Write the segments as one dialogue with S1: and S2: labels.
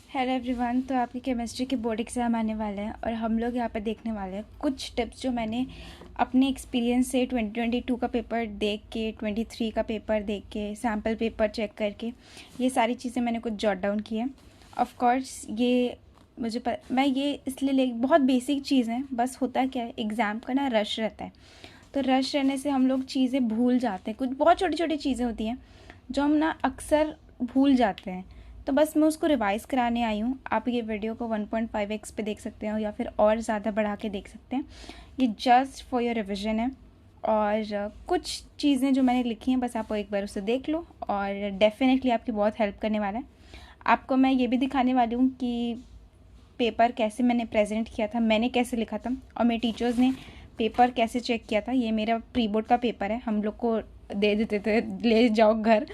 S1: Hello everyone. तो आपकी chemistry के बोर्ड एग्ज़ाम आने वाले हैं और हम लोग यहाँ पर देखने वाले हैं कुछ टिप्स जो मैंने अपने एक्सपीरियंस से 2022 का पेपर देख के, 23 का पेपर देख के, सैम्पल पेपर चेक करके ये सारी चीज़ें मैंने कुछ जॉट डाउन की हैं। ऑफ कोर्स ये मैं ये इसलिए बहुत बेसिक चीज़ हैं। बस होता क्या है, एग्ज़ाम का ना रश रहता है, तो रश रहने से हम लोग चीज़ें भूल जाते हैं। कुछ बहुत छोटी छोटी चीज़ें होती हैं जो हम ना अक्सर भूल जाते हैं, तो बस मैं उसको रिवाइज़ कराने आई हूँ। आप ये वीडियो को 1.5x पे देख सकते हो या फिर और ज़्यादा बढ़ा के देख सकते हैं। ये जस्ट फॉर योर रिविजन है और कुछ चीज़ें जो मैंने लिखी हैं बस आप एक बार उसे देख लो और डेफिनेटली आपकी बहुत हेल्प करने वाला है। आपको मैं ये भी दिखाने वाली हूँ कि पेपर कैसे मैंने प्रेजेंट किया था, मैंने कैसे लिखा था और मेरे टीचर्स ने पेपर कैसे चेक किया था। ये मेरा प्री बोर्ड का पेपर है, हम लोग को दे देते थे ले जाओ घर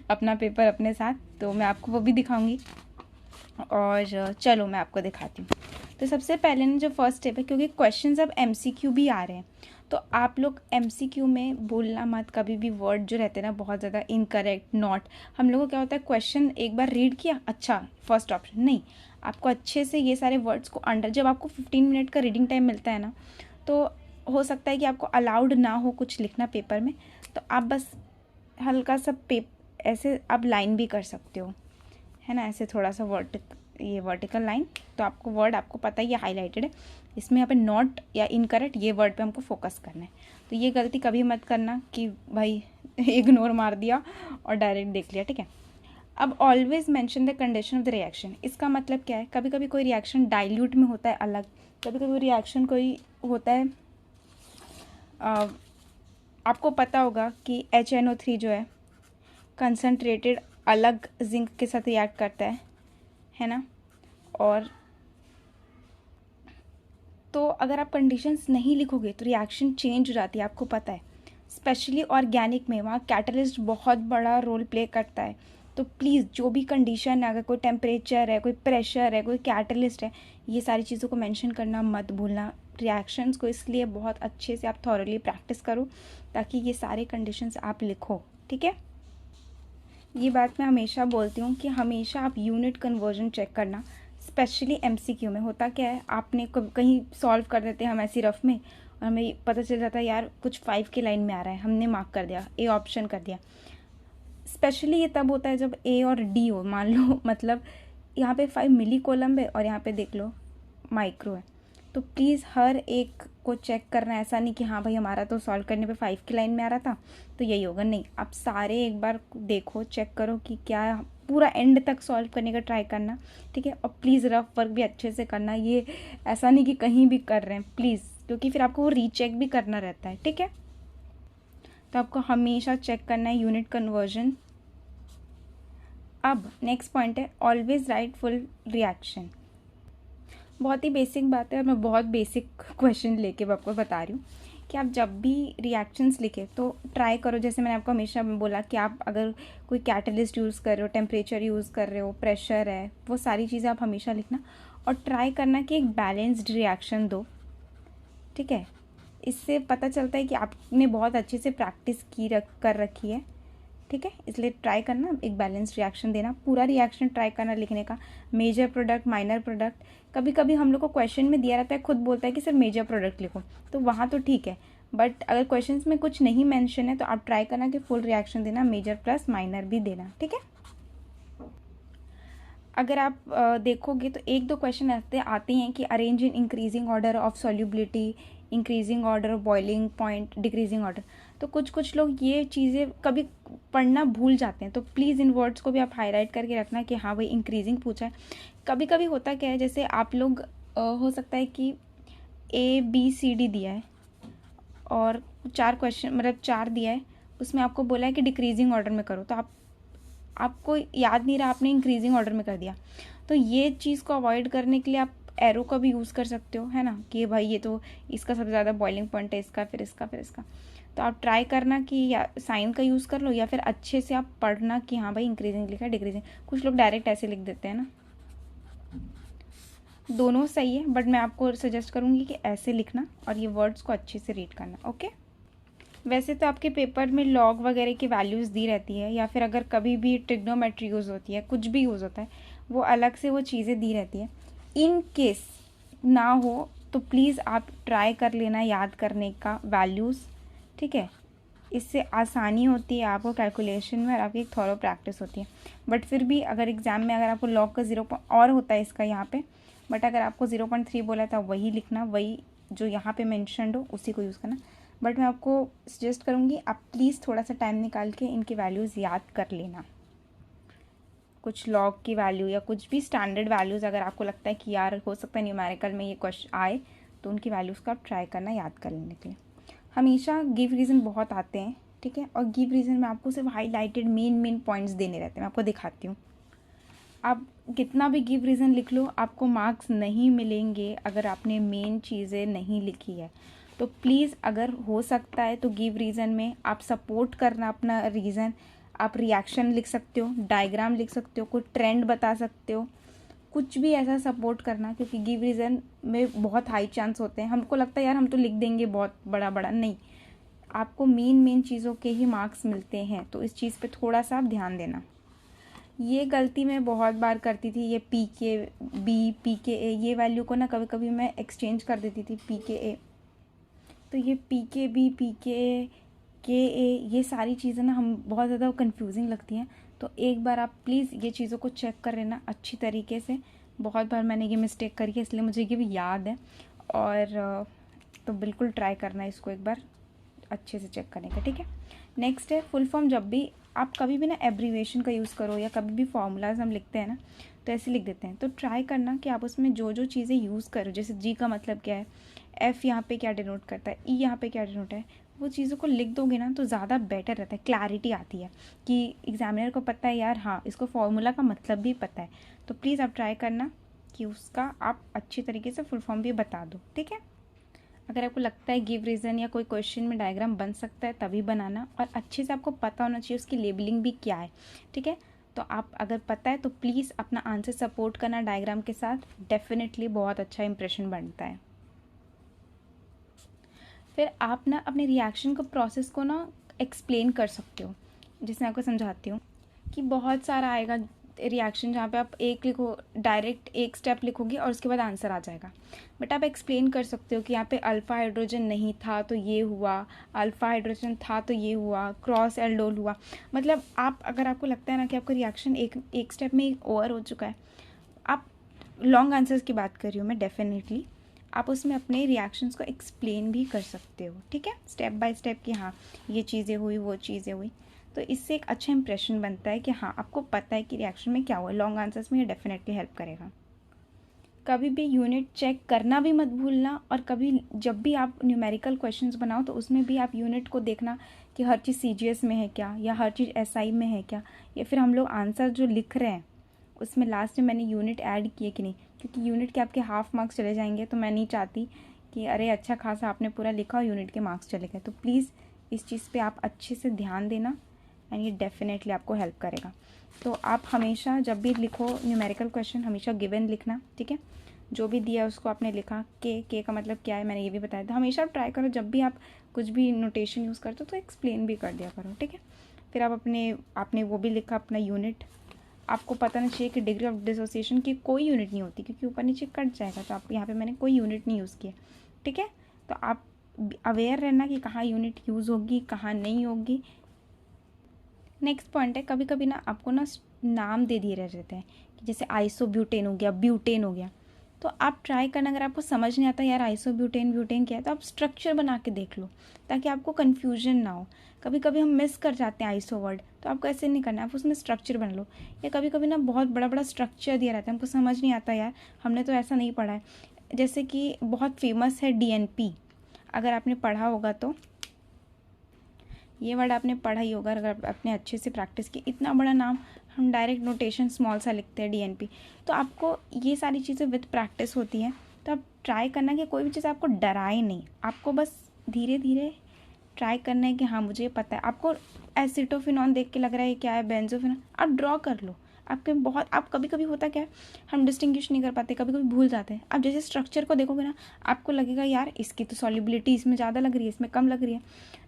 S1: अपना पेपर अपने साथ, तो मैं आपको वो भी दिखाऊंगी। और चलो मैं आपको दिखाती हूँ। तो सबसे पहले ना जो फर्स्ट स्टेप है, क्योंकि क्वेश्चंस अब एमसीक्यू भी आ रहे हैं, तो आप लोग एमसीक्यू में भूलना मत कभी भी वर्ड जो रहते हैं ना बहुत ज़्यादा इनकरेक्ट, नॉट। हम लोगों को क्या होता है, क्वेश्चन एक बार रीड किया, अच्छा फर्स्ट ऑप्शन नहीं, आपको अच्छे से ये सारे वर्ड्स को जब आपको 15 मिनट का रीडिंग टाइम मिलता है ना, तो हो सकता है कि आपको अलाउड ना हो कुछ लिखना पेपर में, तो आप बस हल्का सा ऐसे आप लाइन भी कर सकते हो, है ना, ऐसे थोड़ा सा ये वर्टिकल लाइन। तो आपको वर्ड आपको पता है ये हाईलाइटेड है, इसमें यहाँ पे नॉट या इनकरेक्ट ये वर्ड पे हमको फोकस करना है। तो ये गलती कभी मत करना कि भाई इग्नोर मार दिया और डायरेक्ट देख लिया, ठीक है। अब always mention the condition of the reaction. इसका मतलब क्या है, कभी कभी कोई रिएक्शन डाइल्यूट में होता है अलग, कभी कभी रिएक्शन कोई होता है आपको पता होगा कि HNO3 जो है कंसनट्रेटेड अलग जिंक के साथ रिएक्ट करता है ना। और तो अगर आप कंडीशंस नहीं लिखोगे तो रिएक्शन चेंज हो जाती है, आपको पता है। स्पेशली ऑर्गेनिक में वहाँ कैटलिस्ट बहुत बड़ा रोल प्ले करता है। तो प्लीज़ जो भी कंडीशन है, अगर कोई टेम्परेचर है, कोई प्रेशर है, कोई कैटलिस्ट है, ये सारी चीज़ों को मेंशन करना मत भूलना। रिएक्शंस को इसलिए बहुत अच्छे से आप थॉरली प्रैक्टिस करो ताकि ये सारे कंडीशंस आप लिखो, ठीक है। ये बात मैं हमेशा बोलती हूँ कि हमेशा आप यूनिट कन्वर्जन चेक करना, स्पेशली एमसीक्यू में। होता क्या है, आपने कहीं सॉल्व कर देते हैं हम ऐसी रफ में और हमें पता चल जाता है यार कुछ 5 की लाइन में आ रहा है, हमने मार्क कर दिया, ए ऑप्शन कर दिया। स्पेशली ये तब होता है जब ए और डी हो, मान लो मतलब यहाँ पे 5 मिली कॉलम है और यहाँ पे देख लो माइक्रो है। तो प्लीज़ हर एक को चेक करना, ऐसा नहीं कि हाँ भाई हमारा तो सॉल्व करने पे 5 की लाइन में आ रहा था तो यही होगा, नहीं। आप सारे एक बार देखो, चेक करो कि क्या, पूरा एंड तक सॉल्व करने का ट्राई करना, ठीक है। और प्लीज़ रफ वर्क भी अच्छे से करना, ये ऐसा नहीं कि कहीं भी कर रहे हैं प्लीज़, क्योंकि फिर आपको वो रीचेक भी करना रहता है, ठीक है। तो आपको हमेशा चेक करना है यूनिट कन्वर्जन। अब नेक्स्ट पॉइंट है ऑलवेज राइट फुल रिएक्शन। बहुत ही बेसिक बात है और मैं बहुत बेसिक क्वेश्चन लेके आपको बता रही हूँ कि आप जब भी रिएक्शंस लिखे तो ट्राई करो, जैसे मैंने आपको हमेशा बोला कि आप अगर कोई कैटलिस्ट यूज़ कर रहे हो, टेम्परेचर यूज़ कर रहे हो, प्रेशर है, वो सारी चीज़ें आप हमेशा लिखना और ट्राई करना कि एक बैलेंस्ड रिएक्शन दो, ठीक है। इससे पता चलता है कि आपने बहुत अच्छे से प्रैक्टिस कर रखी है, ठीक है। इसलिए ट्राई करना एक बैलेंस रिएक्शन देना, पूरा रिएक्शन ट्राई करना लिखने का, मेजर प्रोडक्ट, माइनर प्रोडक्ट। कभी कभी हम लोग को क्वेश्चन में दिया रहता है, खुद बोलता है कि सर मेजर प्रोडक्ट लिखो, तो वहाँ तो ठीक है, बट अगर क्वेश्चन में कुछ नहीं मेंशन है तो आप ट्राई करना कि फुल रिएक्शन देना, मेजर प्लस माइनर भी देना, ठीक है। अगर आप देखोगे तो एक दो क्वेश्चन आते हैं कि arrange in increasing order of solubility, increasing order of boiling point, decreasing order. तो कुछ लोग ये चीज़ें कभी पढ़ना भूल जाते हैं, तो प्लीज़ इन वर्ड्स को भी आप हाईलाइट करके रखना कि हाँ भाई इंक्रीजिंग पूछा है। कभी कभी होता क्या है, जैसे आप लोग हो सकता है कि ABCD दिया है और 4 क्वेश्चन मतलब 4 दिया है, उसमें आपको बोला है कि डिक्रीजिंग ऑर्डर में करो, तो आपको याद नहीं रहा, आपने इंक्रीजिंग ऑर्डर में कर दिया। तो ये चीज़ को अवॉइड करने के लिए आप एरो का भी यूज़ कर सकते हो, है ना, कि भाई ये तो इसका सबसे ज़्यादा बॉइलिंग पॉइंट है, इसका फिर इसका फिर इसका। तो आप ट्राई करना कि या साइन का यूज़ कर लो या फिर अच्छे से आप पढ़ना कि हाँ भाई इंक्रीजिंग लिखा है, डिक्रीजिंग। कुछ लोग डायरेक्ट ऐसे लिख देते हैं ना, दोनों सही है, बट मैं आपको सजेस्ट करूँगी कि ऐसे लिखना और ये वर्ड्स को अच्छे से रीड करना, ओके। वैसे तो आपके पेपर में लॉग वगैरह की वैल्यूज़ दी रहती है, या फिर अगर कभी भी ट्रिग्नोमेट्री यूज़ होती है, कुछ भी यूज़ होता है, वो अलग से वो चीज़ें दी रहती है। इन केस ना हो तो प्लीज़ आप ट्राई कर लेना याद करने का वैल्यूज़, ठीक है। इससे आसानी होती है आपको कैलकुलेशन में और आपकी एक थॉरो प्रैक्टिस होती है। बट फिर भी अगर एग्ज़ाम में अगर आपको लॉग का 0 और होता है इसका यहाँ पे, बट अगर आपको 0.3 बोला था वही लिखना, वही जो यहाँ पे मेंशन्ड हो उसी को यूज़ करना। बट मैं आपको सजेस्ट करूँगी आप प्लीज़ थोड़ा सा टाइम निकाल के इनकी वैल्यूज़ याद कर लेना। कुछ लॉग की वैल्यू या कुछ भी स्टैंडर्ड वैल्यूज़ अगर आपको लगता है कि यार हो सकता है न्यूमेरिकल में ये क्वेश्चन आए, तो उनकी वैल्यूज़ को आप ट्राई करना याद कर लेने के लिए। हमेशा गिव रीज़न बहुत आते हैं, ठीक है। और गिव रीज़न में आपको सिर्फ हाईलाइटेड मेन पॉइंट्स देने रहते हैं। मैं आपको दिखाती हूँ। आप कितना भी गिव रीज़न लिख लो, आपको मार्क्स नहीं मिलेंगे अगर आपने मेन चीज़ें नहीं लिखी है। तो प्लीज़ अगर हो सकता है तो गिव रीज़न में आप सपोर्ट करना अपना रीज़न। आप रिएक्शन लिख सकते हो, डायग्राम लिख सकते हो, कोई ट्रेंड बता सकते हो, कुछ भी ऐसा सपोर्ट करना, क्योंकि गिव रीज़न में बहुत हाई चांस होते हैं। हमको लगता है यार हम तो लिख देंगे बहुत बड़ा बड़ा, नहीं, आपको मेन चीज़ों के ही मार्क्स मिलते हैं। तो इस चीज़ पे थोड़ा सा आप ध्यान देना। ये गलती मैं बहुत बार करती थी, ये पी के बी पी के ए ये वैल्यू को ना कभी कभी मैं एक्सचेंज कर देती थी पी के ए। तो ये पी के बी पी के ए ये सारी चीज़ें ना हम बहुत ज़्यादा कंफ्यूजिंग लगती हैं। तो एक बार आप प्लीज़ ये चीज़ों को चेक कर लेना अच्छी तरीके से। बहुत बार मैंने ये मिस्टेक करी है, इसलिए मुझे ये भी याद है। और तो बिल्कुल ट्राई करना इसको एक बार अच्छे से चेक करने का, ठीक है। नेक्स्ट है फुल फॉर्म। जब भी आप कभी भी ना एब्रीवेशन का यूज़ करो या कभी भी फॉर्मूलाज हम लिखते हैं ना तो ऐसे लिख देते हैं, तो ट्राई करना कि आप उसमें जो जो चीज़ें यूज़ करो, जैसे जी का मतलब क्या है, एफ़ यहाँ पे क्या डिनोट करता है, ई यहाँ पे क्या डिनोट है, वो चीज़ों को लिख दोगे ना तो ज़्यादा बेटर रहता है। क्लैरिटी आती है कि एग्जामिनर को पता है यार हाँ इसको फॉर्मूला का मतलब भी पता है। तो प्लीज़ आप ट्राई करना कि उसका आप अच्छी तरीके से फुल फॉर्म भी बता दो, ठीक है। अगर आपको लगता है गिव रीज़न या कोई क्वेश्चन में डायग्राम बन सकता है तभी बनाना, और अच्छे से आपको पता होना चाहिए उसकी लेबलिंग भी क्या है, ठीक है। तो आप अगर पता है तो प्लीज़ अपना आंसर सपोर्ट करना डायग्राम के साथ, डेफिनेटली बहुत अच्छा इंप्रेशन बनता है। फिर आप ना अपने रिएक्शन को प्रोसेस को ना एक्सप्लेन कर सकते हो। जैसे मैं आपको समझाती हूँ कि बहुत सारा आएगा रिएक्शन जहाँ पे आप एक लिखो, डायरेक्ट एक स्टेप लिखोगे और उसके बाद आंसर आ जाएगा। बट आप एक्सप्लेन कर सकते हो कि यहाँ पे अल्फ़ा हाइड्रोजन नहीं था तो ये हुआ, अल्फ़ा हाइड्रोजन था तो ये हुआ, क्रॉस एल्डोल हुआ। मतलब आप अगर आपको लगता है ना कि आपका रिएक्शन एक स्टेप में ओवर हो चुका है, आप लॉन्ग आंसर्स की बात कर रही हूँ मैं, डेफिनेटली आप उसमें अपने रिएक्शंस को एक्सप्लेन भी कर सकते हो, ठीक है, स्टेप बाय स्टेप कि हाँ ये चीज़ें हुई वो चीज़ें हुई। तो इससे एक अच्छा इंप्रेशन बनता है कि हाँ आपको पता है कि रिएक्शन में क्या हुआ। लॉन्ग आंसर्स में ये डेफिनेटली हेल्प करेगा। कभी भी यूनिट चेक करना भी मत भूलना, और कभी जब भी आप न्यूमेरिकल क्वेश्चंस बनाओ तो उसमें भी आप यूनिट को देखना कि हर चीज़ CGS में है क्या या हर चीज़ SI में है क्या, या फिर हम लोग आंसर जो लिख रहे हैं उसमें लास्ट में मैंने यूनिट ऐड किए कि नहीं, क्योंकि यूनिट के आपके हाफ मार्क्स चले जाएंगे। तो मैं नहीं चाहती कि अरे अच्छा खासा आपने पूरा लिखा और यूनिट के मार्क्स चले गए। तो प्लीज़ इस चीज़ पे आप अच्छे से ध्यान देना एंड ये डेफिनेटली आपको हेल्प करेगा। तो आप हमेशा जब भी लिखो न्यूमेरिकल क्वेश्चन हमेशा गिवन लिखना, ठीक है। जो भी दिया उसको आपने लिखा, के का मतलब क्या है मैंने ये भी बताया था। हमेशा ट्राई करो जब भी आप कुछ भी नोटेशन यूज़ करते हो तो एक्सप्लेन भी कर दिया करो, ठीक है। फिर आप आपने वो भी लिखा अपना यूनिट। आपको पता नहीं चाहिए कि डिग्री ऑफ डिसोसिएशन की कोई यूनिट नहीं होती, क्योंकि ऊपर नीचे कट जाएगा। तो आप यहाँ पे मैंने कोई यूनिट नहीं यूज़ किया, ठीक है। तो आप अवेयर रहना कि कहाँ यूनिट यूज़ होगी कहाँ नहीं होगी। नेक्स्ट पॉइंट है, कभी कभी ना आपको ना नाम दे दिए रहते हैं कि जैसे आइसोब्यूटेन हो गया, ब्यूटेन हो गया। तो आप ट्राई करना, अगर आपको समझ नहीं आता यार आइसोब्यूटेन ब्यूटेन क्या है, तो आप स्ट्रक्चर बना के देख लो ताकि आपको कन्फ्यूजन ना हो। कभी कभी हम मिस कर जाते हैं आइसो वर्ड, तो आपको ऐसे नहीं करना, आप उसमें स्ट्रक्चर बना लो। या कभी कभी ना बहुत बड़ा बड़ा स्ट्रक्चर दिया रहता है, हमको समझ नहीं आता यार हमने तो ऐसा नहीं पढ़ा है। जैसे कि बहुत फेमस है DNP, अगर आपने पढ़ा होगा तो ये वर्ड आपने पढ़ा ही होगा अगर आपने अच्छे से प्रैक्टिस की। इतना बड़ा नाम हम डायरेक्ट नोटेशन स्मॉल सा लिखते हैं DNP। तो आपको ये सारी चीज़ें विद प्रैक्टिस होती हैं। तो आप ट्राई करना कि कोई भी चीज़ आपको डराए नहीं, आपको बस धीरे धीरे ट्राई करना है कि हाँ मुझे पता है। आपको एसिटोफिनॉन देख के लग रहा है क्या है, बेंजोफिनॉन, आप ड्रॉ कर लो। आपके बहुत आप कभी कभी होता क्या है हम डिस्टिंग्विश नहीं कर पाते, कभी कभी भूल जाते हैं। आप जैसे स्ट्रक्चर को देखोगे ना आपको लगेगा यार इसकी तो सॉल्युबिलिटी इसमें ज़्यादा लग रही है, इसमें कम लग रही है,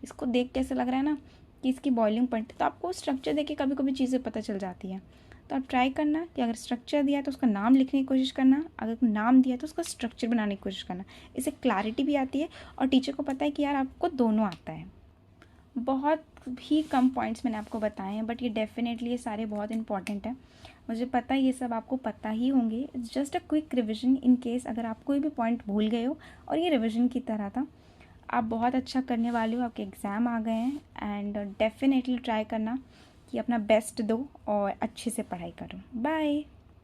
S1: इसको देख कैसे लग रहा है ना कि इसकी बॉइलिंग पॉइंट। तो आपको स्ट्रक्चर देख के कभी कभी चीज़ें पता चल जाती हैं। तो आप ट्राई करना कि अगर स्ट्रक्चर दिया है तो उसका नाम लिखने की कोशिश करना, अगर नाम दिया है तो उसका स्ट्रक्चर बनाने की कोशिश करना। इससे क्लैरिटी भी आती है और टीचर को पता है कि यार आपको दोनों आता है। बहुत ही कम पॉइंट्स मैंने आपको बताए हैं, बट ये डेफिनेटली ये सारे बहुत इंपॉर्टेंट है। मुझे पता है ये सब आपको पता ही होंगे। It's just a quick revision in case अगर आप कोई भी पॉइंट भूल गए हो, और ये रिविजन की तरह था। आप बहुत अच्छा करने वाले हो, आपके एग्ज़ाम आ गए हैं, एंड डेफिनेटली ट्राई करना कि अपना बेस्ट दो और अच्छे से पढ़ाई करो। बाय।